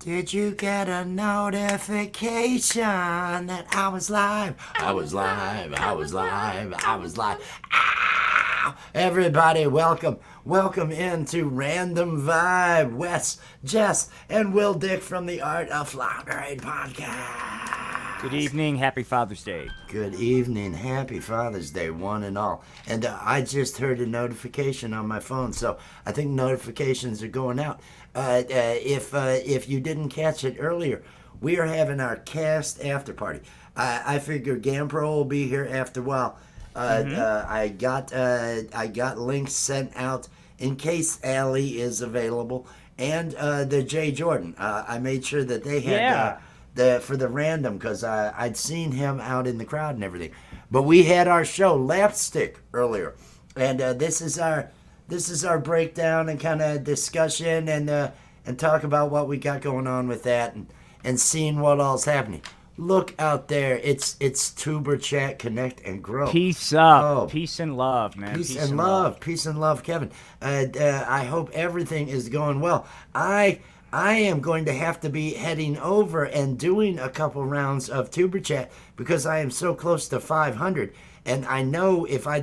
Did you get a notification that I was live? I was live. Ow! Everybody, welcome into Random Vibe. Wes, Jess, and Will Dick from the Art of Floundering podcast. Good evening. Happy Father's Day. Good evening. Happy Father's Day, one and all. And I just heard a notification on my phone, so I think notifications are going out. If you didn't catch it earlier, we are having our cast after party. I figure GamePro will be here after a while. I got links sent out in case Allie is available, and the Jay Jordan. I made sure that they had for the random, because I'd seen him out in the crowd and everything. But we had our show LAPSTICK earlier, and this is our breakdown and kind of discussion and talk about what we got going on with that and seeing what all's happening. Look out there. It's Tuber Chat, Connect, and Grow. Peace up. Peace and love, man. Peace and love. Peace and love, Kevin. I hope everything is going well. I am going to have to be heading over and doing a couple rounds of Tuber Chat because I am so close to 500. And I know if I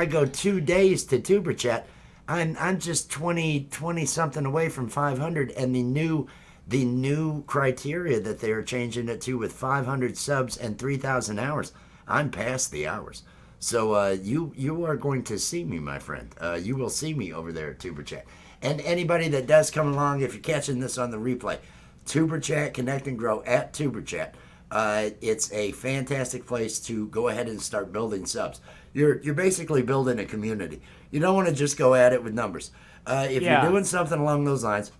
go 2 days to Tuber Chat, I'm just 20 something away from 500, and the new criteria that they are changing it to with 500 subs and 3,000 hours, I'm past the hours. So you are going to see me, my friend. You will see me over there at Tuber Chat. And anybody that does come along, if you're catching this on the replay, Tuber Chat, Connect and Grow at Tuber Chat. It's a fantastic place to go ahead and start building subs. You're basically building a community. You don't want to just go at it with numbers. If you're doing something along those lines,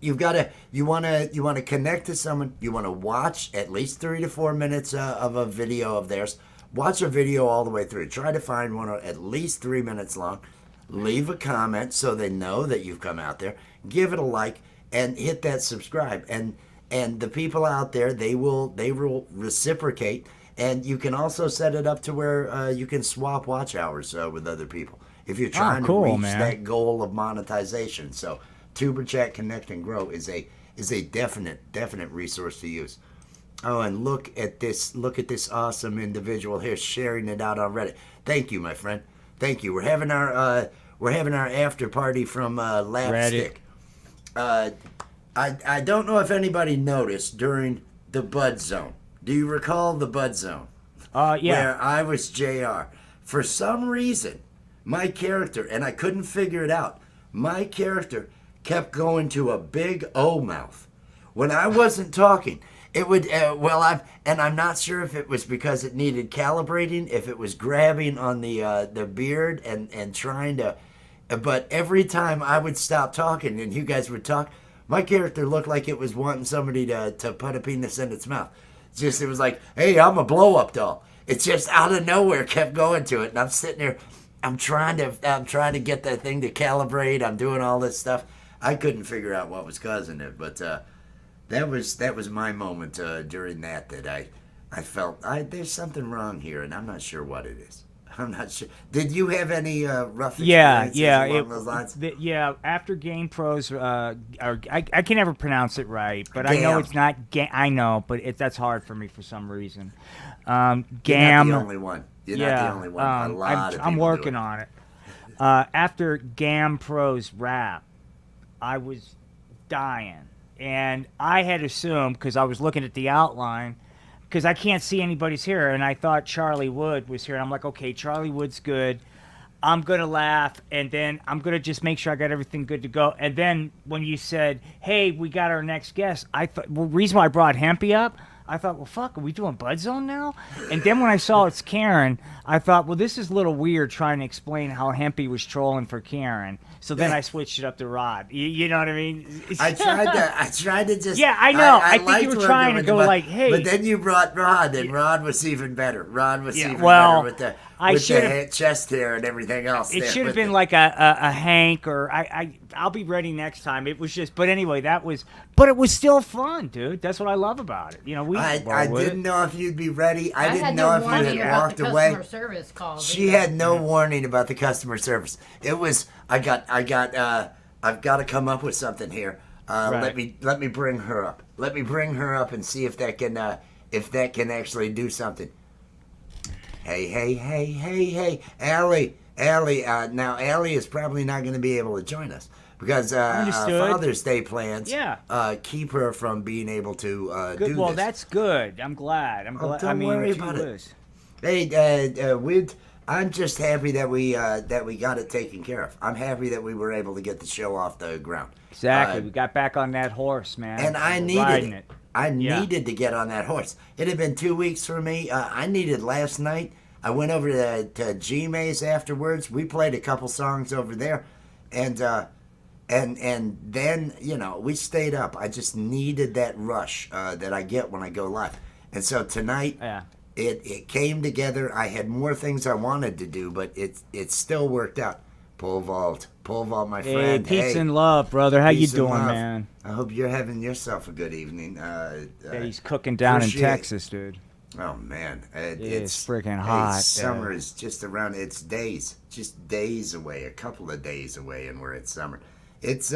you want to connect to someone. You want to watch at least 3 to 4 minutes of a video of theirs. Watch a video all the way through. Try to find one at least 3 minutes long. Leave a comment so they know that you've come out there. Give it a like and hit that subscribe. And the people out there, they will reciprocate. And you can also set it up to where you can swap watch hours with other people if you're trying to reach that goal of monetization. So Tuber Chat, Connect, and Grow is a definite resource to use. Oh, and look at this awesome individual here sharing it out on Reddit. Thank you, my friend. Thank you. We're having our after party from LAPSTICK. I don't know if anybody noticed during the Bud Zone. Do you recall the Bud Zone? Yeah. Where I was JR. For some reason, my character, and I couldn't figure it out, my character kept going to a big O mouth. When I wasn't talking, it would, I'm not sure if it was because it needed calibrating, if it was grabbing on the beard and trying to, but every time I would stop talking and you guys would talk, my character looked like it was wanting somebody to put a penis in its mouth. It was like, hey, I'm a blow-up doll. It's just out of nowhere kept going to it, and I'm sitting there, I'm trying to get that thing to calibrate. I'm doing all this stuff. I couldn't figure out what was causing it, but that was my moment during that I felt there's something wrong here, and I'm not sure what it is. I'm not sure. Did you have any rough experiences along those lines? After GamePro's, I can never pronounce it right, but I know it's not. I know, but that's hard for me for some reason. You're not the only one. You're not the only one. A lot of people I'm working on it. After GamePro's rap, I was dying, and I had assumed because I was looking at the outline. Because I can't see anybody's here, and I thought Charlie Wood was here. And I'm like, okay, Charlie Wood's good. I'm going to laugh, and then I'm going to just make sure I got everything good to go. And then when you said, hey, we got our next guest, I thought, well, the reason why I brought Hempy up, I thought, well, fuck, are we doing Bud Zone now? And then when I saw it's Karen, I thought, well, this is a little weird trying to explain how Hempy was trolling for Karen. So then I switched it up to Rod. You know what I mean? I tried to just... Yeah, I know. I think you were trying to go like, hey... But then you brought Rod, and Rod was even better. Rod was even better with the chest hair and everything else. It should have been like a Hank, or I'll be ready next time. It was just... But anyway, but it was still fun, dude. That's what I love about it. You know, I didn't know if you'd be ready. I didn't know if you had walked away. Customer service call. She had no warning about the customer service. It was I've got to come up with something here. Right. Let me bring her up. Let me bring her up and see if that can actually do something. Hey, Allie. Now Allie is probably not going to be able to join us because Understood. Father's Day plans Yeah. keep her from being able to Good. do Well, this. that's good. I'm glad. I'm glad. I Don't mean, worry gee about it. whiz. Hey, I'm just happy that we got it taken care of. I'm happy that we were able to get the show off the ground. Exactly. Uh, We got back on that horse, man. and I We're needed riding it. it. I Yeah. needed to get on that horse. It had been 2 weeks for me. I needed last night. I went over to G May's afterwards. We played a couple songs over there, and then we stayed up. I just needed that rush that I get when I go live. And so tonight, Yeah. it came together. I had more things I wanted to do, but it still worked out. Pole vault, my Hey, friend. peace Hey, and love, brother. How you peace and doing, love. man? I hope you're having yourself a good evening. Yeah, he's cooking down in appreciate- Texas, dude. Oh man, It's freaking hey, hot. summer is just around. It's just days away, a couple of days away, and we're at summer. It's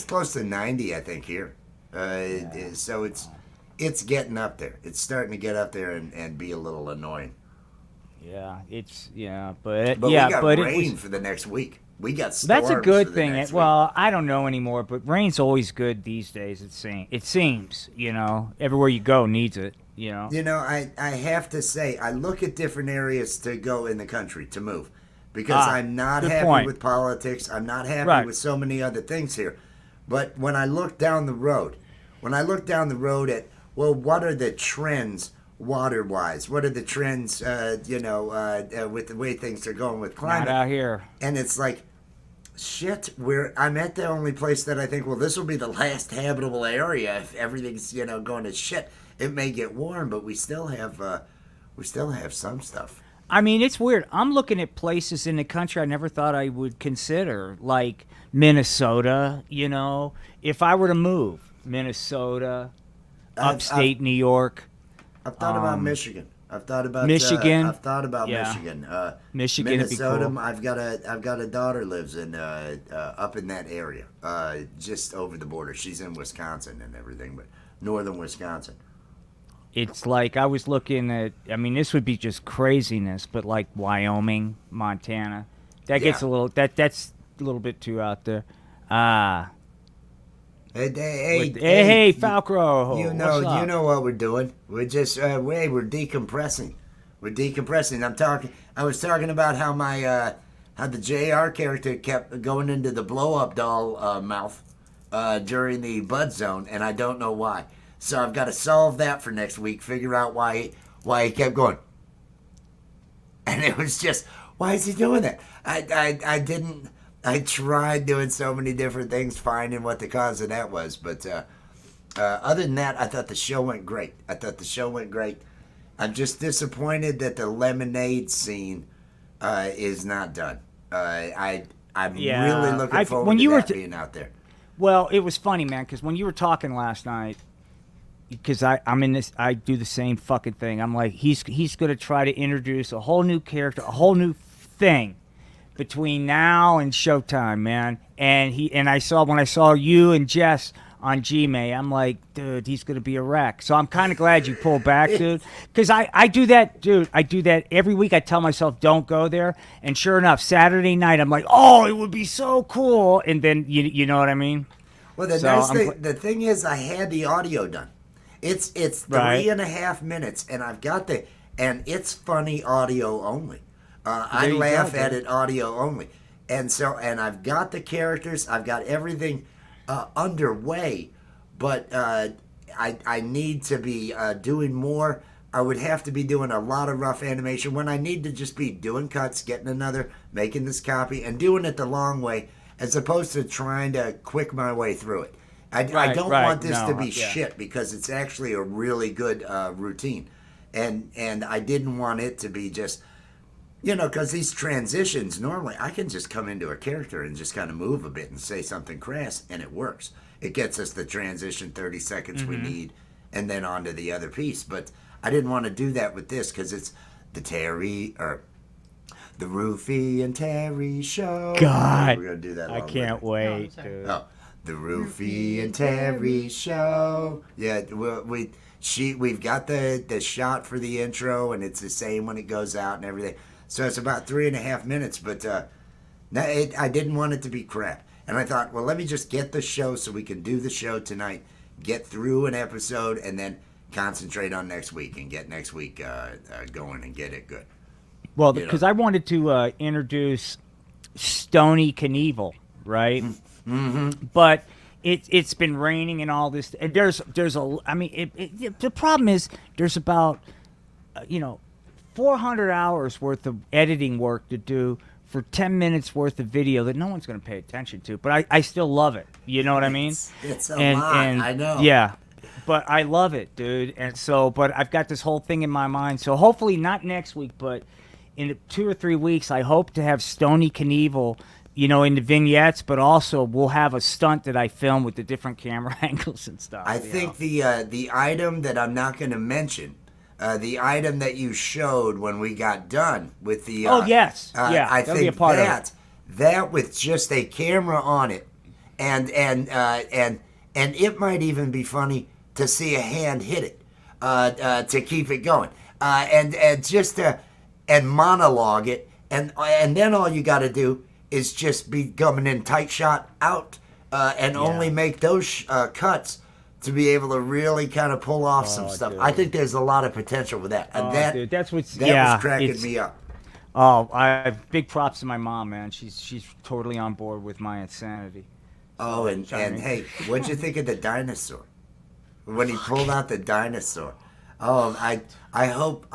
close to 90, I think here. So it's getting up there. It's starting to get up there and be a little annoying. But But yeah, we got but rain it was. for the next week. We got storms That's a for good the thing. next week. Well, I don't know anymore, but rain's always good these days. It seems, everywhere you go needs it. I have to say, I look at different areas to go in the country to move because I'm not good happy point. with politics. I'm not happy Right. with so many other things here. But when I look down the road, at, well, what are the trends water wise? What are the trends, with the way things are going with Not climate? out here. And it's like, shit, I'm at the only place that I think, well, this will be the last habitable area if everything's, going to shit. It may get warm, but we still have some stuff. I mean, it's weird. I'm looking at places in the country I never thought I would consider, like Minnesota. If I were to move, Minnesota, upstate New York. I've thought about Michigan. I've thought about Michigan. I've thought about Yeah. Michigan. Michigan would be Minnesota. cool. I've got a daughter lives in up in that area, just over the border. She's in Wisconsin and everything, but northern Wisconsin. It's like I was looking at. I mean, this would be just craziness, but like Wyoming, Montana, that gets Yeah. a little. That's a little bit too out there. Ah, hey, Falcro. You know what we're doing. We're just we're decompressing. We're decompressing. I was talking about how my how the JR character kept going into the blow up doll mouth during the bud zone, and I don't know why. So I've got to solve that for next week. Figure out why he kept going. And it was just, why is he doing that? I didn't. I tried doing so many different things, finding what the cause of that was. But other than that, I thought the show went great. I'm just disappointed that the lemonade scene is not done. I'm Yeah. really looking forward when to you were that being out there. Well, it was funny, man, because when you were talking last night, because I'm in this, I do the same fucking thing. I'm like, he's gonna try to introduce a whole new character, a whole new thing between now and Showtime, man. And when I saw you and Jess on Gmail, I'm like, dude, he's gonna be a wreck. So I'm kind of glad you pulled back, dude, because I do that, dude. I do that every week. I tell myself, don't go there, and sure enough, Saturday night, I'm like, oh, it would be so cool, and then you know what I mean. Well, the thing is, I had the audio done. It's 3.5 minutes, and and it's funny audio only. I you laugh go, at dude. it audio only, and I've got the characters, I've got everything underway, but I need to be doing more. I would have to be doing a lot of rough animation when I need to just be doing cuts, getting another, making this copy, and doing it the long way, as opposed to trying to quick my way through it. I don't want this to be shit because it's actually a really good routine, and I didn't want it to be just, because these transitions normally I can just come into a character and just kind of move a bit and say something crass and it works. It gets us the transition 30 seconds we need, and then on to the other piece. But I didn't want to do that with this because it's the Roofy and Terry show. God, We're gonna do that. I along can't with wait, sorry. dude. Oh, The Roofy and Terry show. Yeah, we've got the shot for the intro, and it's the same when it goes out and everything. So it's about 3.5 minutes, but I didn't want it to be crap. And I thought, well, let me just get the show so we can do the show tonight, get through an episode, and then concentrate on next week and get next week going and get it good. Well, because I wanted to introduce Stony Knievel, right? Mm-hmm. But it's been raining and all this. And there's the problem is there's about 400 hours worth of editing work to do for 10 minutes worth of video that no one's going to pay attention to. But I still love it. You know what I mean? It's a lot. I know. Yeah. But I love it, dude. And so, but I've got this whole thing in my mind. So hopefully not next week, but in 2 or 3 weeks, I hope to have Stony Knievel, in the vignettes, but also we'll have a stunt that I film with the different camera angles and stuff. I think the item that I'm not going to mention, the item that you showed when we got done with the yes, I that'll think be a part of it. That with just a camera on it, and it might even be funny to see a hand hit it to keep it going, and just and monologue it, and then all you got to do is just be coming in tight shot out, and only make those cuts to be able to really kind of pull off some stuff. Dude. I think there's a lot of potential with that. Dude, that was cracking me up. Oh, I have big props to my mom, man. She's totally on board with my insanity. Oh, and hey, what'd you think of the dinosaur? When he pulled out the dinosaur. Oh, I hope.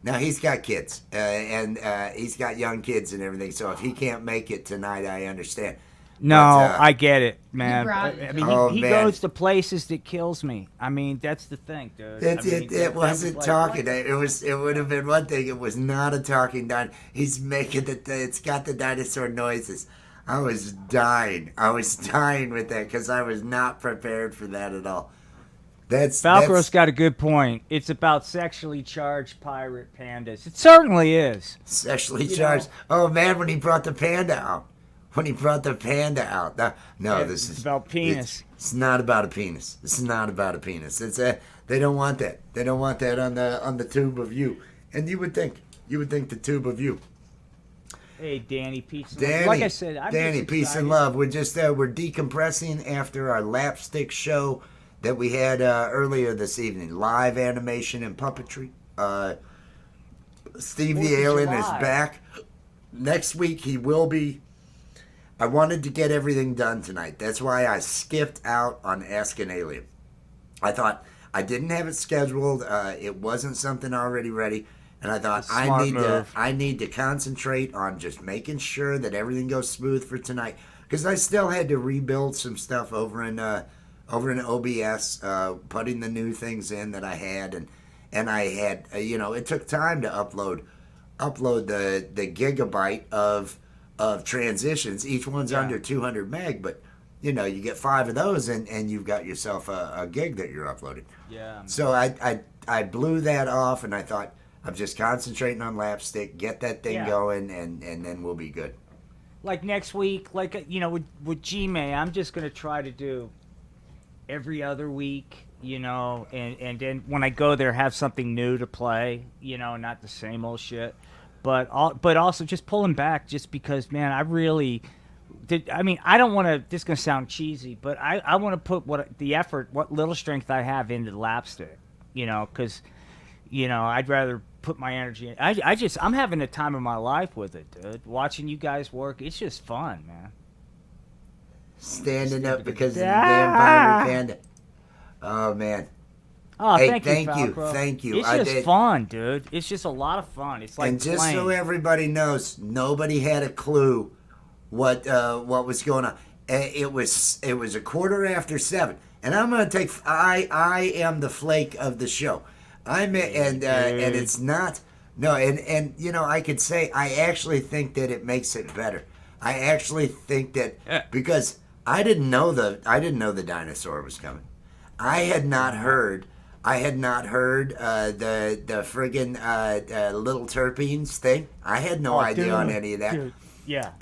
Now he's got kids, and he's got young kids and everything. So if he can't make it tonight, I understand. No, I get it, man. I mean, he man. goes to places that kills me. I mean, that's the thing, dude. It wasn't talking. It would have been one thing. It was not a talking dinosaur. He's making it's got the dinosaur noises. I was dying. With that because I was not prepared for that at all. Falcaro's got a good point. It's about sexually charged pirate pandas. It certainly is. Sexually charged. Oh man, when he brought the panda out. This is about penis. It's not about a penis. It's not about a penis. They don't want that. They don't want that on the tube of you. And you would think the tube of you. Hey, Danny, peace and Danny, love. Like I said, Danny, peace and love. We're just we're decompressing after our LAPSTICK show that we had earlier this evening. Live animation and puppetry. Steve the Alien is back. Next week he will be. I wanted to get everything done tonight. That's why I skipped out on Ask an Alien. I thought I didn't have it scheduled. It wasn't something already ready. And I thought I need to concentrate on just making sure that everything goes smooth for tonight. Because I still had to rebuild some stuff over in OBS, putting the new things in that I had, and I had it took time to upload the gigabyte of transitions. Each one's under 200 meg, but you get 5 of those and you've got yourself a gig that you're uploading. Yeah. Man. So I blew that off, and I thought I'm just concentrating on LAPSTICK, get that thing going, and then we'll be good. Like next week, with G-May, I'm just gonna try to do every other week, and then when I go there, have something new to play, not the same old shit. But also just pulling back, just because, man, I really did. I mean, I don't want to. This is gonna sound cheesy, but I want to put what little strength I have into the LAPSTICK, because, I'd rather put my energy in. I'm having the time of my life with it, dude. Watching you guys work, it's just fun, man. Standing up because of the damn pirate panda. Oh man. Oh, hey, thank you. It's just fun, dude. It's just a lot of fun. It's like and just playing. So everybody knows, nobody had a clue what was going on. It was 7:15, and I'm gonna take. I am the flake of the show. And it's not. No, and I could say I actually think that it makes it better. I actually think that because I didn't know the dinosaur was coming. I had not heard the friggin' little terpenes thing. I had no idea on any of that. Dude, yeah.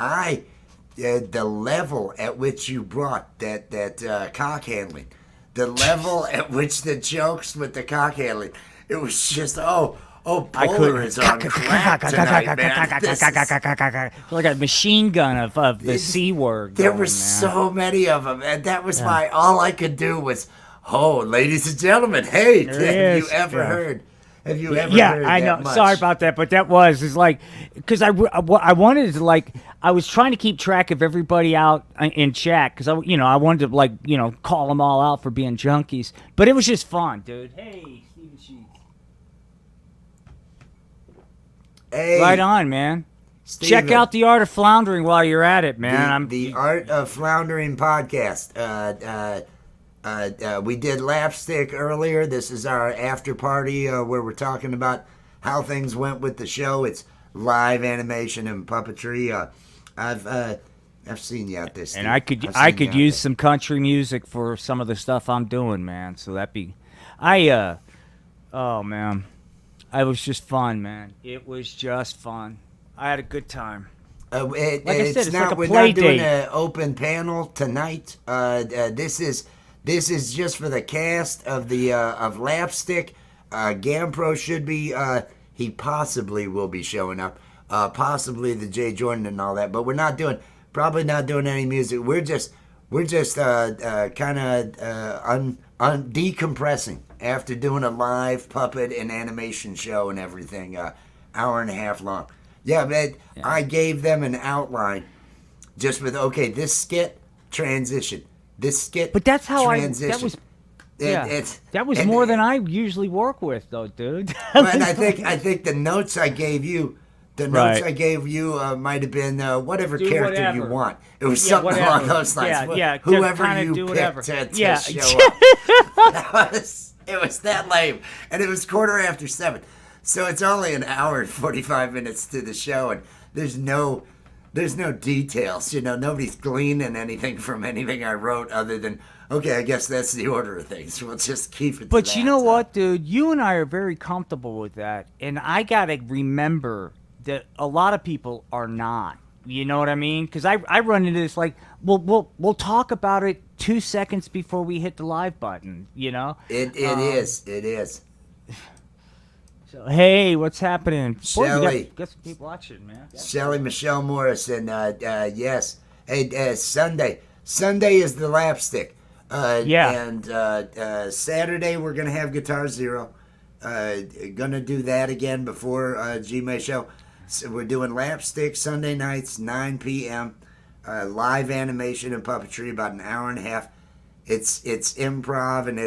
the level at which you brought that cock handling, the level at which the jokes with the cock handling, it was just Polar is on crack tonight, man. This is- like a machine gun of the C word. There going, were man. so many of them, and that was all I could do was, ladies and gentlemen, hey, There have it you is. ever Yeah. heard? Have you ever Yeah, heard I know. that much? Sorry about that, but that was like because I wanted to like I was trying to keep track of everybody out in chat because I wanted to call them all out for being junkies, but it was just fun, dude. Hey, Steven Sheets. Hey, Right on, man. Steven, Check out the Art of Floundering while you're at it, man. the Art of Floundering podcast. We did Lapstick earlier. This is our after party where we're talking about how things went with the show. It's live animation and puppetry. I've seen you out there, Steve. And I've I seen could you out use there. some country music for some of the stuff I'm doing, man. So oh man, it was just fun, man. It was just fun. I had a good time. Like I said, it's like a we're play not doing date. an open panel tonight. This is just for the cast of the of Lapstick. Gampro should be. He possibly will be showing up. Possibly the Jay Jordan and all that. But we're probably not doing any music. We're just kind of decompressing after doing a live puppet and animation show and everything. Hour and a half long. Yeah, man. Yeah. I gave them an outline just with this skit transition. This skit, But that's how transition. that was. It- That was and- more than I usually work with, though, dude. And I think the notes I gave you, Right. might have been whatever Do character you whatever. want. It was Yeah, something along whatever. those lines. Yeah, Whoever kinda you do picked whatever. to Yeah. show up. It was that lame, and it was 7:15. So it's only an hour and 45 minutes to the show, and there's no details. Nobody's gleaning anything from anything I wrote other than, okay, I guess that's the order of things. We'll just keep it to But that. you know what, dude? You and I are very comfortable with that, and I gotta remember that a lot of people are not. You know what I mean? Because I run into this like we'll talk about it 2 seconds before we hit the live button. It is. So hey, what's happening? Boy, we Shelley. got some people watching, man. Shelly Michelle Morrison, yes. Hey, Sunday. Sunday is the Lapstick. Yeah. And Saturday we're going to have Guitar Zero. Going to do that again before G-May show. So we're doing Lapstick Sunday nights, 9 p.m. Live animation and puppetry, about an hour and a half. It's improv, and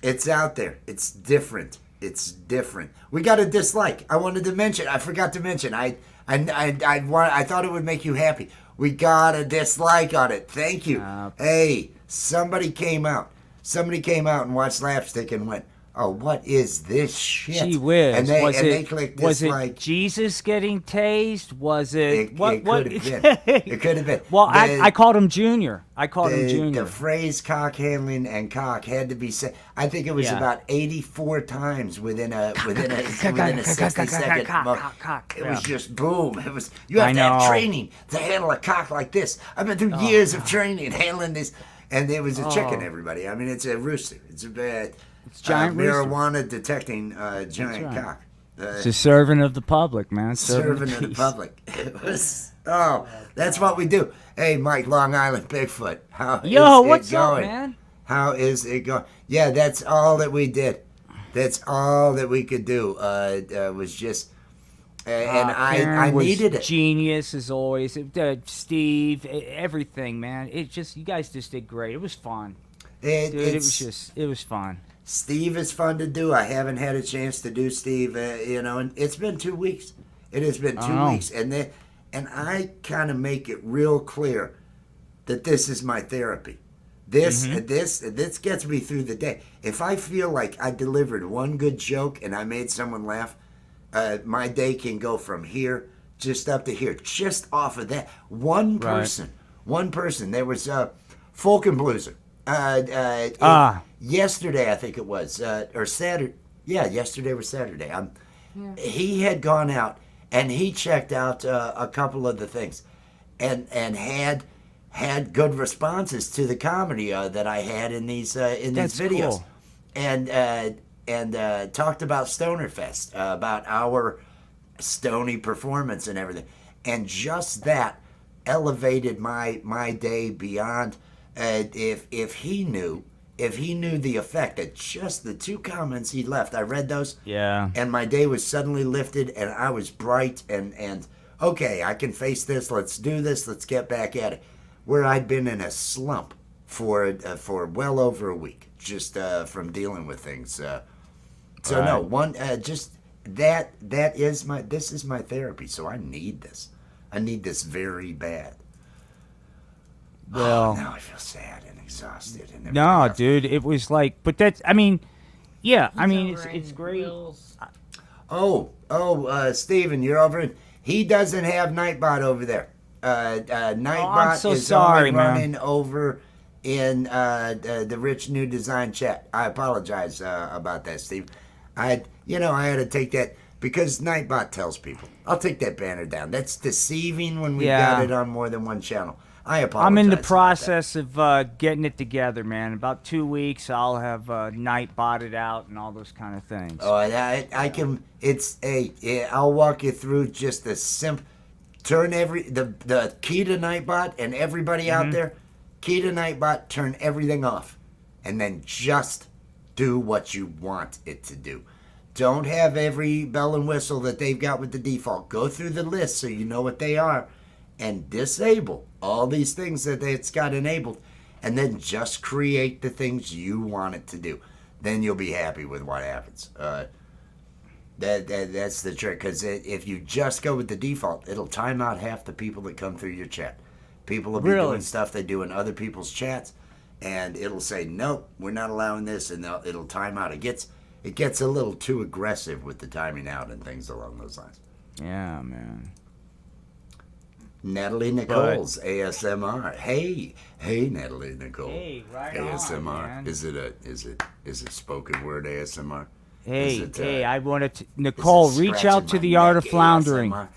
it's out there. It's different. We got a dislike. I wanted to mention. I forgot to mention. I thought it would make you happy. We got a dislike on it. Thank you. Hey, somebody came out. Somebody came out and watched Lapstick and went, "Oh, what is this shit?" Gee whiz. And they clicked was dislike. it Jesus getting tased? Was it It what? could have been. It could have been. Well, The- I called him Junior. I called him Junior. The phrase cock handling and cock had to be said. I think it was Yeah. about 84 times within a 60-second moment. cock. It was Yeah. just boom. It was you have I to have know. training to handle a cock like this. I've been through years of training handling this, and there was a chicken. Everybody, I mean, it's a rooster. It's a giant rooster. marijuana detecting giant right. cock. It's a servant of the public, man. Serving to the peace. public. It was that's what we do. Hey, Mike, Long Island Bigfoot. How Yo, is what's it up, going? man? How is it going? Yeah, that's all that we did. That's all that we could do. Was just, and I Karen was needed it. Genius as always. Steve, everything, man. You guys just did great. It was fun, dude. It was fun. Steve is fun to do. I haven't had a chance to do Steve, and it's been 2 weeks. It has been 2 weeks, and I kind of make it real clear that this is my therapy. This gets me through the day. If I feel like I delivered one good joke and I made someone laugh, my day can go from here just up to here, just off of that. One person. There was Folk and Blueser. Yesterday, I think it was, or Saturday. Yeah, yesterday was Saturday. He had gone out and he checked out a couple of the things, and had good responses to the comedy that I had in these That's videos, cool. and talked about Stonerfest, about our stony performance and everything, and just that elevated my day beyond. If he knew the effect that just the 2 comments he left, I read those, Yeah. and my day was suddenly lifted, and I was bright, and okay, I can face this. Let's do this. Let's get back at it. Where I'd been in a slump for well over a week, just from dealing with things. So no, Right. one just that is my this is my therapy. So I need this. I need this very bad. Well, Now I feel sad and exhausted and everything no, else. dude, it was like, but that's, I mean, yeah, I mean, over it's in great. Will's. Steven, you're over in. He doesn't have Nightbot over there. Nightbot so is sorry, only man. running over in the Rich New Design chat. I apologize about that, Steve. I had to take that because Nightbot tells people. I'll take that banner down. That's deceiving when we Yeah. got it on more than one channel. I apologize. I'm in the about that. process of getting it together, man. About 2 weeks, I'll have night botted out and all those kind of things. Oh, I can. It's I'll walk you through just the simple. Turn the key to Nightbot and everybody out there. Key to Nightbot. Turn everything off, and then just do what you want it to do. Don't have every bell and whistle that they've got with the default. Go through the list so you know what they are, and disable all these things that it's got enabled, and then just create the things you want it to do. Then you'll be happy with what happens. That's the trick, because if you just go with the default, it'll time out half the people that come through your chat. People will be Really? doing stuff they do in other people's chats, and it'll say, nope, we're not allowing this, and it'll time out. It gets a little too aggressive with the timing out and things along those lines. Yeah, man. Natalie Nicole's ASMR. Hey, Natalie Nicole. Hey, right ASMR. on, man. Is it spoken word ASMR? Hey, Is it, I wanted to. is Nicole, it reach scratching out to my the art of neck floundering. ASMR?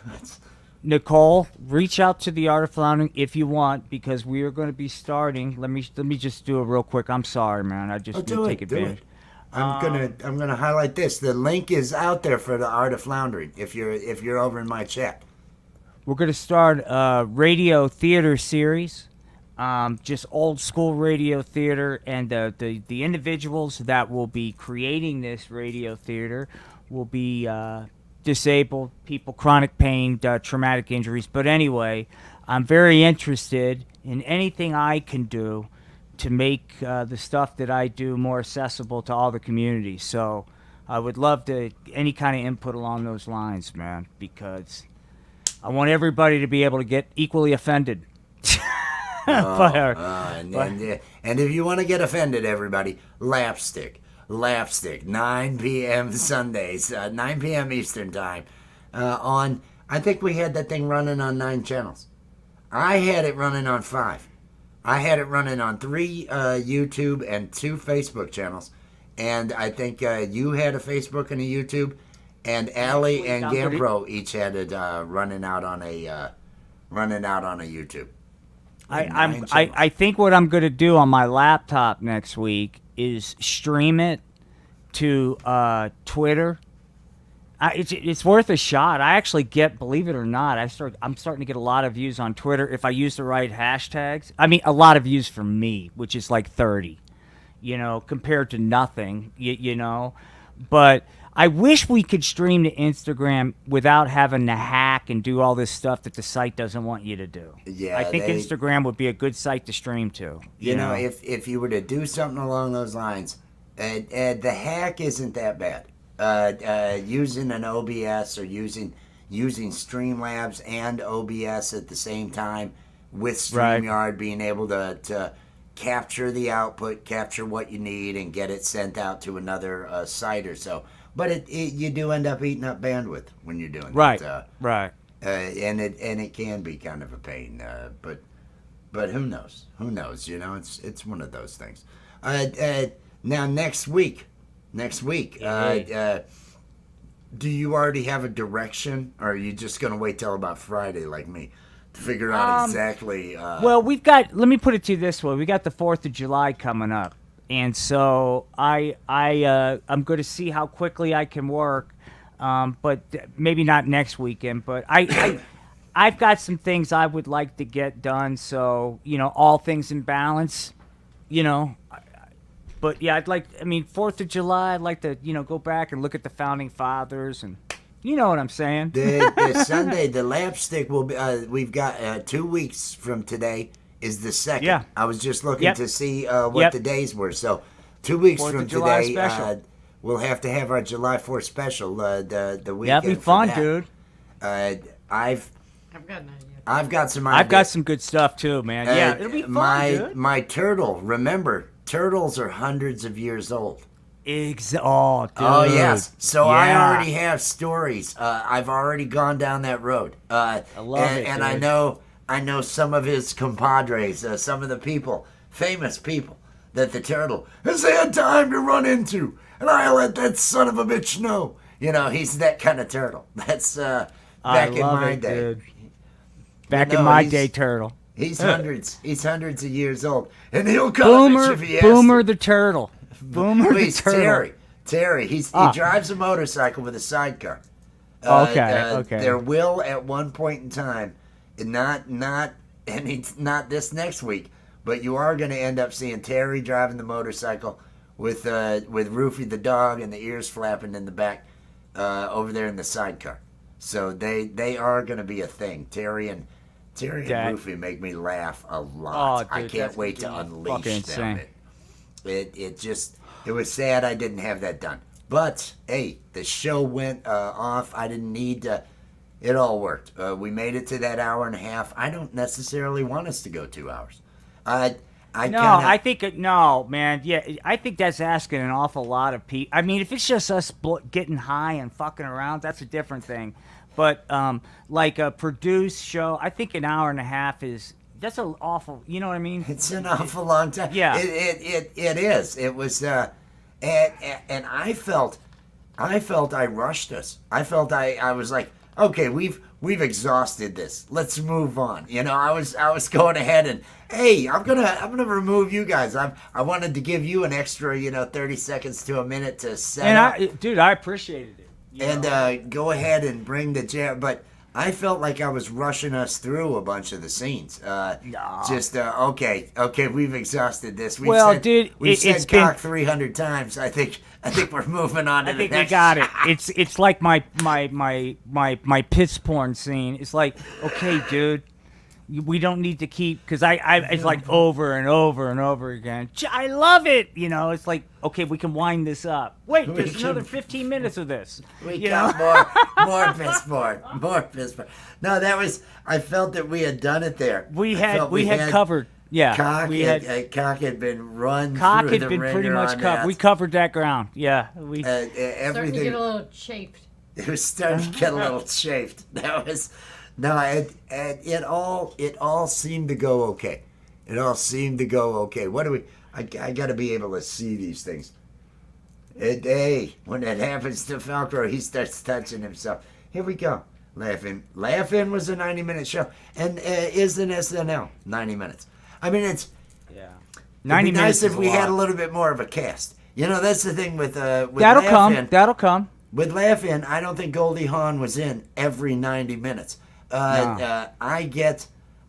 That's- Nicole, reach out to the art of floundering if you want, because we are going to be starting. Let me just do it real quick. I'm sorry, man. I just need to take advantage. I'm gonna highlight this. The link is out there for the art of floundering. If you're over in my chat. We're going to start a radio theater series, just old school radio theater, and the individuals that will be creating this radio theater will be disabled people, chronic pain, traumatic injuries. But anyway, I'm very interested in anything I can do to make the stuff that I do more accessible to all the community. So I would love to any kind of input along those lines, man, because I want everybody to be able to get equally offended. And if you want to get offended, everybody, Lapstick, 9 p.m. Sundays, 9 p.m. Eastern time. I think we had that thing running on 9 channels. I had it running on 5. I had it running on 3 YouTube and 2 Facebook channels. And I think you had a Facebook and a YouTube. And Allie and Gampro each had it running out on a YouTube. I think what I'm going to do on my laptop next week is stream it to Twitter. It's worth a shot. I actually get, believe it or not, I'm starting to get a lot of views on Twitter if I use the right hashtags. I mean, a lot of views for me, which is like 30, compared to nothing, But I wish we could stream to Instagram without having to hack and do all this stuff that the site doesn't want you to do. Yeah, I think Instagram would be a good site to stream to. You know, if you were to do something along those lines, the hack isn't that bad. Using an OBS or using Streamlabs and OBS at the same time with StreamYard being able to capture the output, capture what you need, and get it sent out to another site or so. But you do end up eating up bandwidth when you're doing that. Right. And it can be kind of a pain. But who knows? Who knows? It's one of those things. Now next week, Do you already have a direction, or are you just gonna wait till about Friday, like me, to figure out exactly? Well, we've got. Let me put it to you this way: we got the 4th of July coming up, and so I'm going to see how quickly I can work, but maybe not next weekend. But I've got some things I would like to get done. So all things in balance, you know. But yeah, I'd like. I mean, 4th of July. I'd like to go back and look at the founding fathers, and you know what I'm saying. the Sunday, the LAPSTICK will be. We've got 2 weeks from today is the 2nd. Yeah. I was just looking Yep. to see what Yep. the days were. So 2 weeks 4th of from July today, special. we'll have to have our July 4th special. The weekend. That'd be for fun, that. dude. I've got an idea. I've got some. I've got ideas. some good stuff too, man. Yeah, it'll be fun, my dude. my turtle. Remember, turtles are hundreds of years old. Oh, dude. Oh yes. So I Yeah. already have stories. I've already gone down that road. I love it, and dude. I know some of his compadres, some of the people, famous people that the turtle has had time to run into, and I let that son of a bitch know. He's that kind of turtle. That's I back in love my it, day. dude. Back No, in my he's- day, turtle. He's hundreds of years old, and he'll call a bitch if he has Boomer to. the turtle. Boomer the Please, turtle. Terry. He drives a motorcycle with a sidecar. Okay. There will at one point in time, not this next week, but you are going to end up seeing Terry driving the motorcycle with Roofy the dog and the ears flapping in the back over there in the sidecar. So they are going to be a thing. Terry and Roofy make me laugh a lot. Oh, I dude, can't that's wait to gonna be unleash fucking them. insane. It was sad I didn't have that done. But hey, the show went off. I didn't need to. It all worked. We made it to that hour and a half. I don't necessarily want us to go 2 hours. I think no, man. Yeah, I think that's asking an awful lot of people. I mean, if it's just us getting high and fucking around, that's a different thing. But like a produced show, I think an hour and a half that's an awful. You know what I mean? It's an awful long time. Yeah. It is. It was. And I felt I rushed us. I felt I was like, okay, we've exhausted this. Let's move on. I was going ahead and hey, I'm gonna remove you guys. I wanted to give you an extra 30 seconds to a minute to set up. I appreciated it. And go ahead and bring the jam. But I felt like I was rushing us through a bunch of the scenes. Just okay, we've exhausted this. We've said cock 300 times. I think we're moving on to I the think next. we got it. It's like my piss porn scene. It's like, okay, dude, we don't need to keep because it's like over and over and over again. I love it. It's like, okay, we can wind this up. Wait, there's another 15 minutes of this. We got more piss porn. No, that was. I felt that we had done it there. We had covered. Yeah, Cock had been run. Cock through had the been pretty ringer much on covered. that. We covered that ground. Yeah, Starting to Everything. get a little chafed. It was starting to get a little chafed. That was it all seemed to go okay. It all seemed to go okay. What do we? I got to be able to see these things. Hey, when that happens to Falco, he starts touching himself. Here we go. Laughing was a 90-minute show, and is an SNL 90 minutes. I mean, it's 90 it'd be minutes nice if is we had a lot. little bit more of a cast. That's the thing with That'll Laugh-In. That'll come. With Laugh-In, I don't think Goldie Hawn was in every 90 minutes. No. I get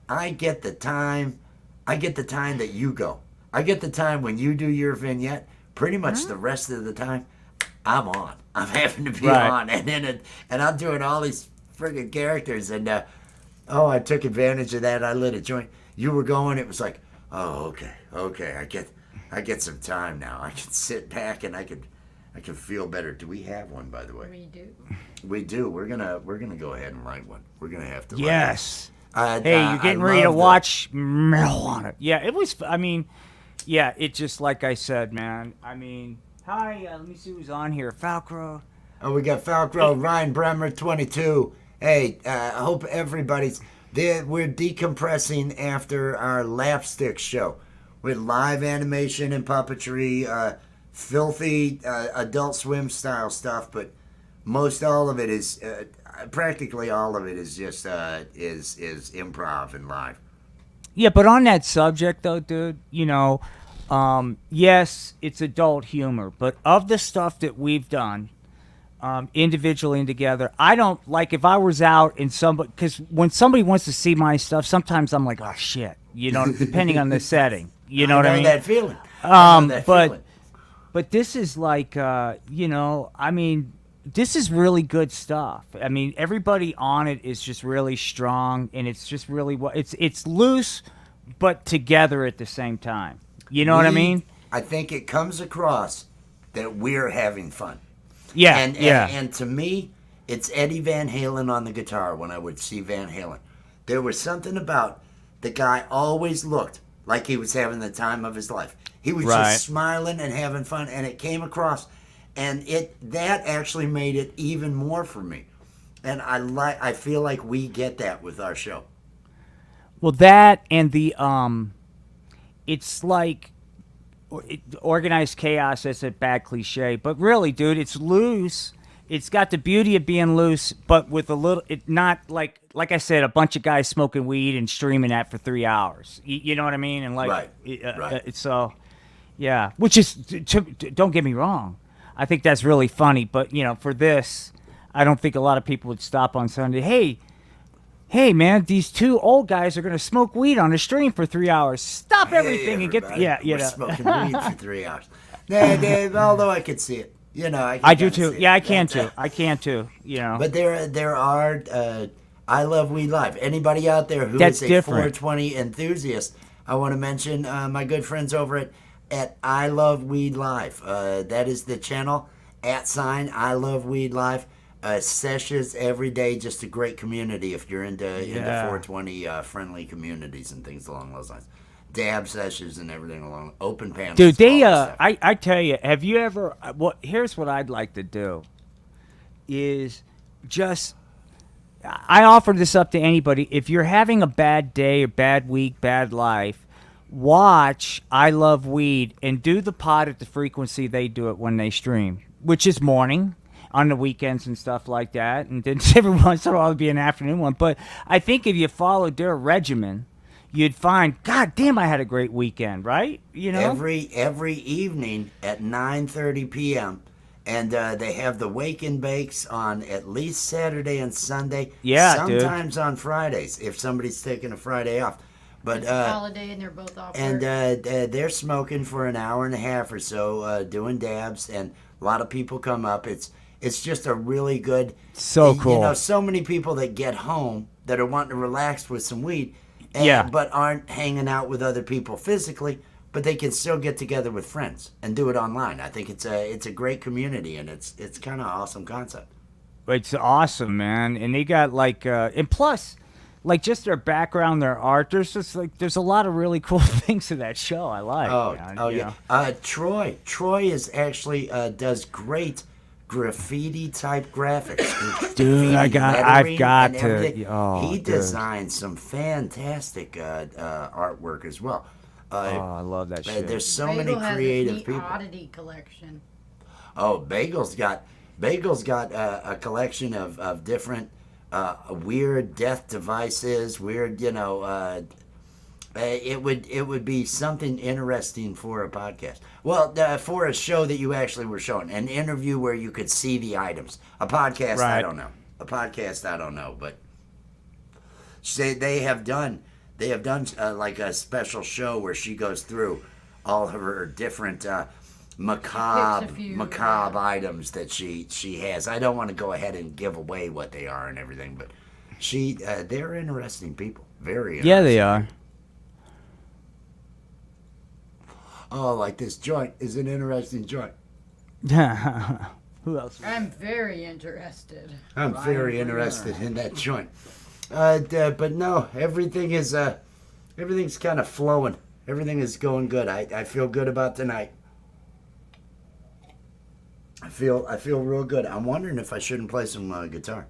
the time. I get the time that you go. I get the time when you do your vignette. Pretty much the rest of the time, I'm on. I'm having to be on, and I'm doing all these friggin' characters. And I took advantage of that. I lit a joint. You were going. It was like, oh, okay. I get some time now. I can sit back and I can feel better. Do we have one, by the way? We do. We do. We're gonna go ahead and light one. We're gonna have to. Yes. Hey, You're getting ready to watch marijuana. Yeah, it was. I mean, yeah, it just like I said, man. I mean, hi. Let me see who's on here. Falcro. Oh, we got Falcro, Ryan Bremer, 22. Hey, I hope everybody's there. We're decompressing after our LAPSTICK show with live animation and puppetry, filthy Adult Swim style stuff, but most all of it is practically all of it is just is improv and live. Yeah, but on that subject though, dude, yes, it's adult humor, but of the stuff that we've done, individually and together, I don't like if I was out and somebody, because when somebody wants to see my stuff, sometimes I'm like, oh shit, depending on the setting, you know what I mean? That feeling. I know that But feeling. but this is like, I mean, this is really good stuff. I mean, everybody on it is just really strong, and it's just really it's loose, but together at the same time. You know what I mean? I think it comes across that we're having fun. Yeah, And, yeah. and to me, it's Eddie Van Halen on the guitar when I would see Van Halen. There was something about the guy always looked like he was having the time of his life. He was Right. just smiling and having fun, and it came across, and that actually made it even more for me. And I feel like we get that with our show. Well, that and the it's like organized chaos. That's a bad cliche, but really, dude, it's loose. It's got the beauty of being loose, but with a little. It not like I said, a bunch of guys smoking weed and streaming that for 3 hours. You know what I mean? And like, Right, right. So, yeah. Which is, don't get me wrong, I think that's really funny. But for this, I don't think a lot of people would stop on Sunday. Hey, man, these two old guys are gonna smoke weed on a stream for 3 hours. Stop everything and get Everybody, we're smoking weed for 3 hours. Although I could see it. I do too. Yeah, I can too. I can too. But there are I Love Weed Live. Anybody out there who That's is a different. 420 enthusiast, I want to mention my good friends over at I Love Weed Live. That is the channel @ I Love Weed Live. Sessions every day, just a great community if you're into 420 friendly communities and things along those lines. Dab sessions and everything along open panels. Dude, all that stuff. I tell you, have you ever? Here's what I'd like to do. Is just I offer this up to anybody. If you're having a bad day, a bad week, bad life, watch I Love Weed and do the pod at the frequency they do it when they stream, which is morning on the weekends and stuff like that. And then every once in a while it'll be an afternoon one. But I think if you followed their regimen, you'd find, God damn, I had a great weekend, right? Every evening at 9:30 p.m. And they have the Wake and Bakes on at least Saturday and Sunday. Yeah, dude. Sometimes on Fridays if somebody's taking a Friday off. But It's a holiday and they're both off and work. they're smoking for an hour and a half or so, doing dabs, and a lot of people come up. It's just a really good. So cool. So many people that get home that are wanting to relax with some weed, Yeah. but aren't hanging out with other people physically, but they can still get together with friends and do it online. I think it's a great community, and it's kind of awesome concept. It's awesome, man. And they got and plus, like just their background, their art. There's a lot of really cool things to that show. I like. Yeah. Troy is actually does great graffiti type graphics. Dude, I've lettering got and to. everything. Oh, He dude. designed some fantastic artwork as well. Oh, I love that shit. There's so Bagel many has creative this neat people. oddity collection. Oh, Bagel's got a collection of different weird death devices. Weird, it would be something interesting for a podcast. Well, for a show that you actually were showing, an interview where you could see the items. A podcast, I Right. don't know. But they have done like a special show where she goes through all of her different macabre Picks a few, items that she has. I don't want to go ahead and give away what they are and everything, but they're interesting people. Very interesting. Yeah, they are. Oh, like this joint is an interesting joint. Who else? I'm very interested. I'm very interested in that joint. But no, everything's kind of flowing. Everything is going good. I feel good about tonight. I feel real good. I'm wondering if I shouldn't play some guitar.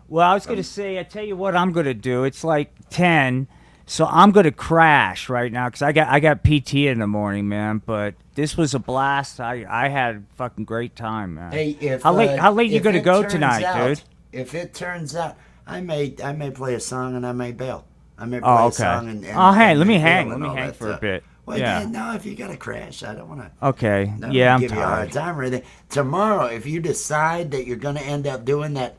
Well, I was gonna say, I tell you what I'm gonna do. It's like 10. So I'm gonna crash right now because I got PT in the morning, man. But this was a blast. I had a fucking great time, man. Hey, if how late you if gonna it go turns tonight, out- dude? If it turns out, I may play a song and I may bail. I may play Oh, a okay. song and Oh, hey, and let me bail hang. and Let me all hang that for a stuff. bit. Well, Yeah. no, if you gotta crash, I don't want to. Okay. No, Yeah, I'm give you a hard tired. time or anything. Tomorrow, if you decide that you're going to end up doing that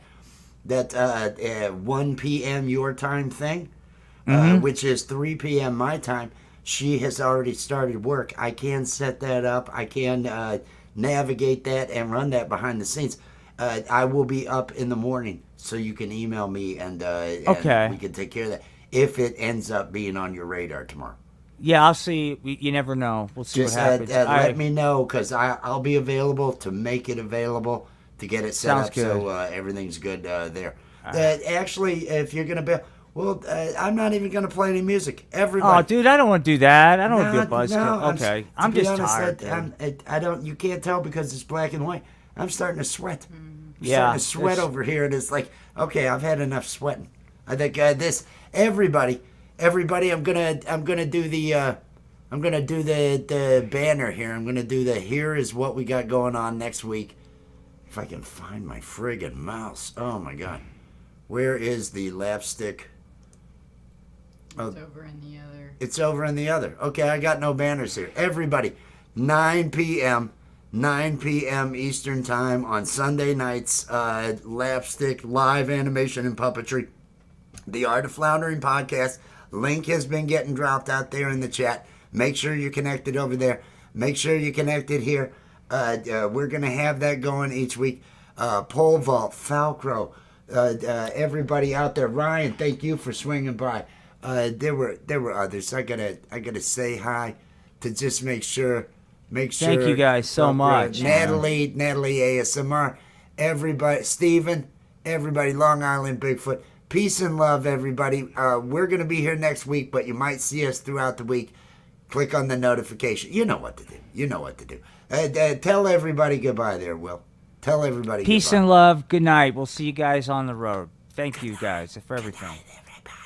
1 p.m. your time thing, Mm-hmm. which is 3 p.m. my time, she has already started work. I can set that up. I can navigate that and run that behind the scenes. I will be up in the morning, so you can email me and Okay. we can take care of that if it ends up being on your radar tomorrow. Yeah, I'll see. You never know. We'll see Just what happens. let me know because I'll be available to make it available to get it set Sounds up good. so everything's good there. Actually, if you're gonna be, well, I'm not even gonna play any music. Oh, Everybody. dude, I don't want to do that. I don't want to be a No, buzzkill. no, Okay, to I'm be just honest, tired. Dude. I don't. You can't tell because it's black and white. I'm starting to sweat. I'm Yeah, starting to sweat it's- over here, and it's like, okay, I've had enough sweating. I think this everybody. I'm gonna do the. I'm gonna do the banner here. I'm gonna do the here is what we got going on next week. If I can find my friggin' mouse. Oh my god. Where is the lapstick? Oh, It's over in the other. it's over in the other. Okay, I got no banners here. Everybody, 9 p.m. 9 p.m. Eastern Time on Sunday nights. Lapstick live animation and puppetry. The Art of Floundering podcast. Link has been getting dropped out there in the chat. Make sure you're connected over there. Make sure you're connected here. We're going to have that going each week. Pole vault, Falcro, everybody out there. Ryan, thank you for swinging by. There were others. I gotta say hi to just make sure. Thank you guys so much, man. Natalie ASMR, everybody, Steven, everybody, Long Island Bigfoot. Peace and love, everybody. We're gonna be here next week, but you might see us throughout the week. Click on the notification. You know what to do. You know what to do. Tell everybody goodbye there, Will. Tell everybody Peace goodbye. and love. Good night. We'll see you guys on the road. Thank you guys for everything.